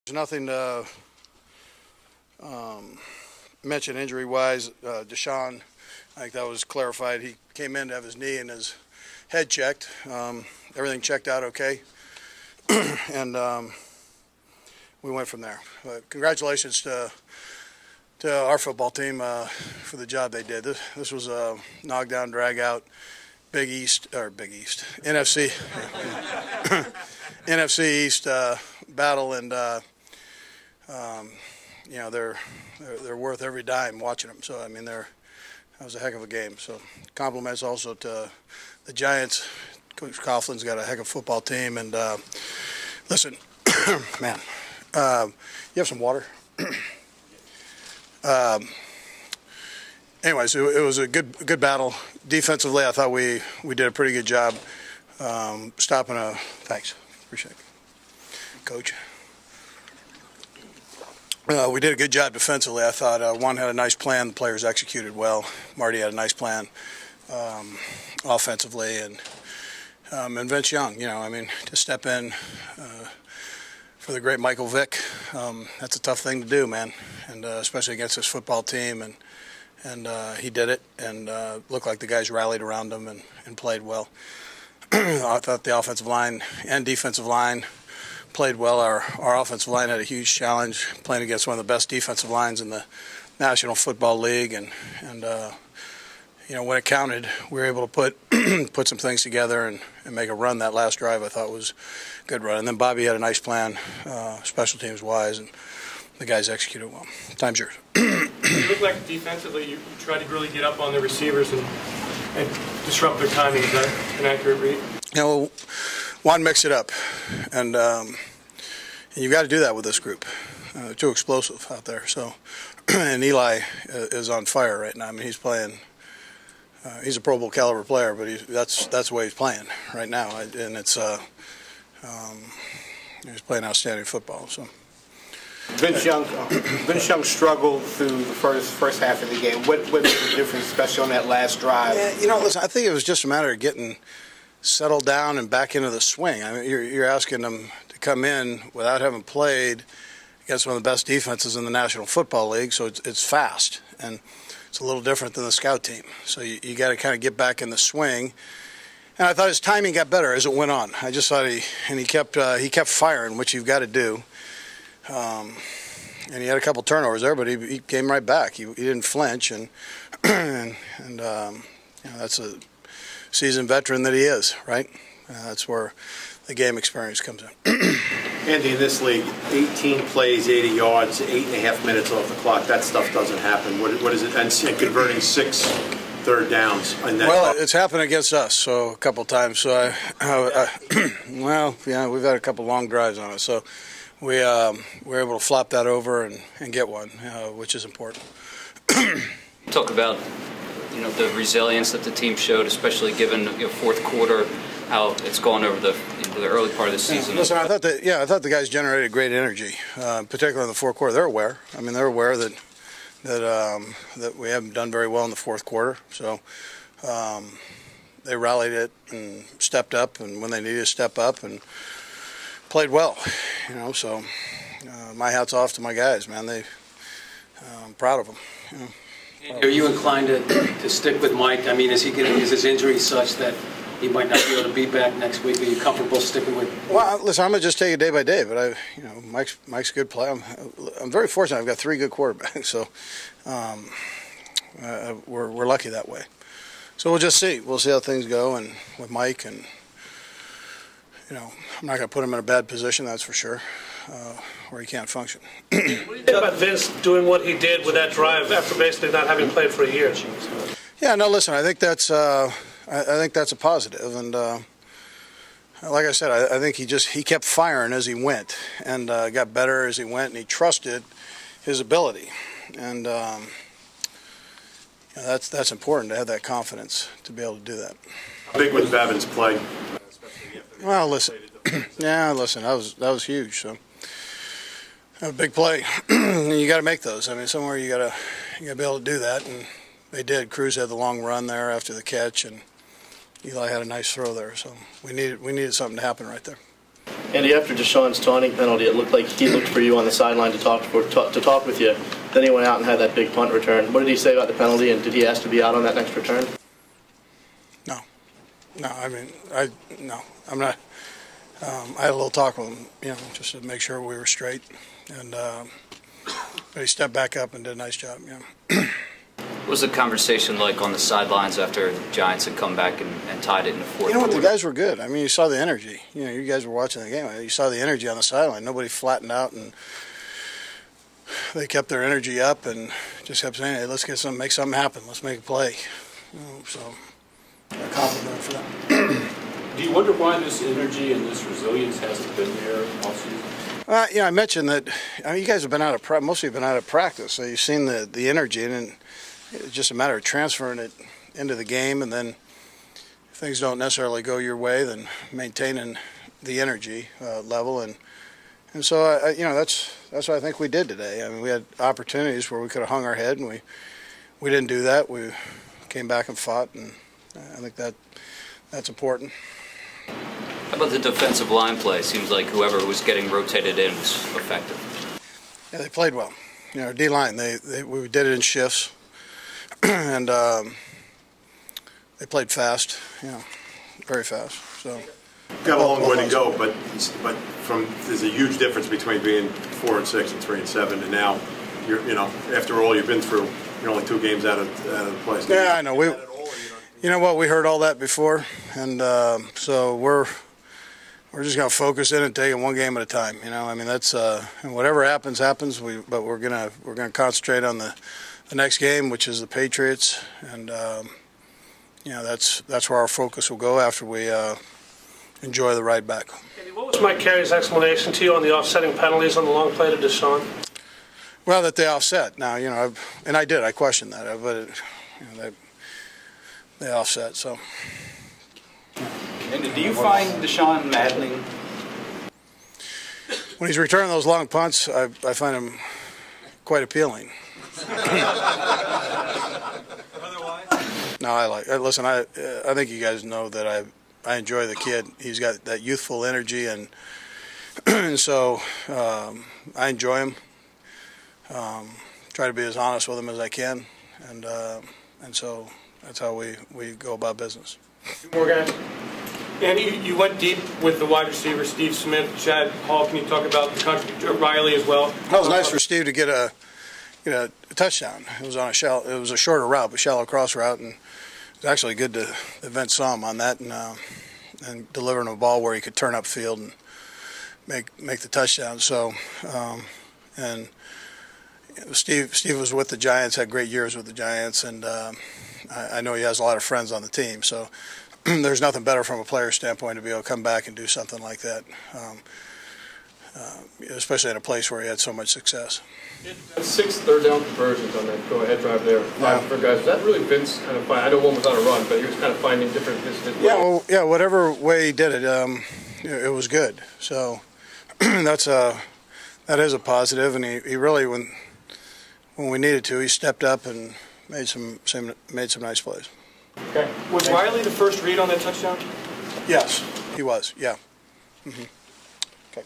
There's nothing to mention injury-wise. Deshaun, I think that was clarified. He came in to have his knee and his head checked. Everything checked out okay, and we went from there. But congratulations to our football team for the job they did. This was a knockdown, drag-out, NFC NFC East battle, and you know, they're worth every dime watching them. So I mean, that was a heck of a game. So compliments also to the Giants. Coach Coughlin's got a heck of a football team, and listen, man, you have some water. Anyways, it was a good battle. Defensively, I thought we did a pretty good job stopping a. Thanks, appreciate it, Coach. We did a good job defensively. I thought Juan had a nice plan. The players executed well. Marty had a nice plan offensively, and Vince Young. You know, I mean, to step in for the great Michael Vick, that's a tough thing to do, man, and especially against this football team. And he did it, and looked like the guys rallied around him and played well. I thought the offensive line and defensive line played well. Our offensive line had a huge challenge playing against one of the best defensive lines in the National Football League, and you know, when it counted, we were able to put some things together and make a run. That last drive I thought was a good run. And then Bobby had a nice plan, special teams wise, and the guys executed well. Time's yours. You look like defensively you tried to really get up on the receivers and disrupt their timing. Is that an accurate read? You know, Juan mixed it up, and you've got to do that with this group. They're too explosive out there. So, and Eli is on fire right now. I mean, he's playing. He's a Pro Bowl caliber player, but that's the way he's playing right now, and it's he's playing outstanding football. So. Vince Young struggled through the first half of the game. What made the difference, especially on that last drive? Yeah, you know, listen, I think it was just a matter of getting settled down and back into the swing. I mean, you're asking them to come in without having played against one of the best defenses in the National Football League, so it's fast, and it's a little different than the scout team. So you got to kind of get back in the swing. And I thought his timing got better as it went on. I just thought he kept firing, which you've got to do. And he had a couple turnovers there, but he came right back. He didn't flinch, and you know, that's a seasoned veteran that he is, right? That's where the game experience comes in. Andy, in this league, 18 plays, 80 yards, 8.5 minutes off the clock. That stuff doesn't happen. What is it? And converting 6 third downs. Well, it's happened against us so a couple times. So well, yeah, we've had a couple long drives on us. So. We were able to flop that over and get one, which is important. Talk about, you know, the resilience that the team showed, especially given fourth quarter, how it's gone over the early part of the season. Listen, I thought the guys generated great energy, particularly in the fourth quarter. They're aware. I mean, they're aware that we haven't done very well in the fourth quarter. So they rallied it and stepped up, and when they needed to step up and played well, you know. So my hat's off to my guys, man. I'm proud of them. You know. Are you inclined to stick with Mike? I mean, is his injury such that he might not be able to be back next week? Are you comfortable sticking with? Well, listen, I'm gonna just take it day by day. But you know, Mike's a good player. I'm very fortunate. I've got 3 good quarterbacks, so we're lucky that way. So we'll just see. We'll see how things go, and with Mike, and you know, I'm not going to put him in a bad position, that's for sure, where he can't function. What do you think about Vince doing what he did with that drive after basically not having played for a year? Yeah, no, listen, I think that's a positive, and like I said, I think he kept firing as he went, and got better as he went, and he trusted his ability, and you know, that's important to have that confidence to be able to do that. How big was Bevin's play? Well, listen, yeah, listen, that was huge. So, a big play. You got to make those. I mean, somewhere you got to be able to do that, and they did. Cruz had the long run there after the catch, and Eli had a nice throw there. So we needed something to happen right there. Andy, after Deshaun's taunting penalty, it looked like he looked for you on the sideline to talk with you. Then he went out and had that big punt return. What did he say about the penalty, and did he ask to be out on that next return? No. I mean, I'm not. I had a little talk with him, just to make sure we were straight, and but he stepped back up and did a nice job. What was the conversation like on the sidelines after the Giants had come back and tied it in the fourth quarter? The guys were good. I mean, you saw the energy. You guys were watching the game. You saw the energy on the sideline. Nobody flattened out, and they kept their energy up and just kept saying, "Hey, let's make something happen. Let's make a play." So, a compliment for them. Do you wonder why this energy and this resilience hasn't been there all season? I mentioned that. You guys have been out of most of you have been out of practice, so you've seen the energy, and it's just a matter of transferring it into the game, and then if things don't necessarily go your way, then maintaining the energy level, and so that's what I think we did today. I mean, we had opportunities where we could have hung our head, and we didn't do that. We came back and fought, and I think that's important. How about the defensive line play? Seems like whoever was getting rotated in was effective. Yeah, they played well. Our D-line, we did it in shifts, and they played fast, very fast. So got a long way to go, but there's a huge difference between being 4-6 and 3-7, and now after all you've been through, you're only 2 games out of the place. Yeah, I know. We heard all that before, and so we're just going to focus in and take it one game at a time. I mean, that's and whatever happens. But we're gonna concentrate on the next game, which is the Patriots, and that's where our focus will go after we enjoy the ride back. Andy, what was Mike Carey's explanation to you on the offsetting penalties on the long play to Deshaun? Well, that they offset. Now, I questioned that, but they offset. So. And do you find Deshaun maddening? When he's returning those long punts, I find him quite appealing. No, listen, I think you guys know that I enjoy the kid. He's got that youthful energy, and so I enjoy him. Try to be as honest with him as I can, and so that's how we go about business. Two more guys. Andy, you went deep with the wide receiver, Steve Smith, Chad Hall. Can you talk about the contribution, Riley as well? That was nice for Steve to get a touchdown. It was on it was a shorter route, but shallow cross route, and it was actually good to Vince saw him on that and delivering a ball where he could turn upfield and make the touchdown. So, and Steve was with the Giants, had great years with the Giants, and I know he has a lot of friends on the team. So there's nothing better from a player standpoint to be able to come back and do something like that, especially in a place where he had so much success. 6 third-down conversions on that go-ahead drive there. 5 for guys. Was that really Vince kind of find? I know one was on a run, but he was kind of finding different. Whatever way he did it, it was good. So that is a positive, and he really when we needed to, he stepped up and made some nice plays. Okay. Was Riley the first read on that touchdown? Yes, he was. Yeah. Mm-hmm. Okay.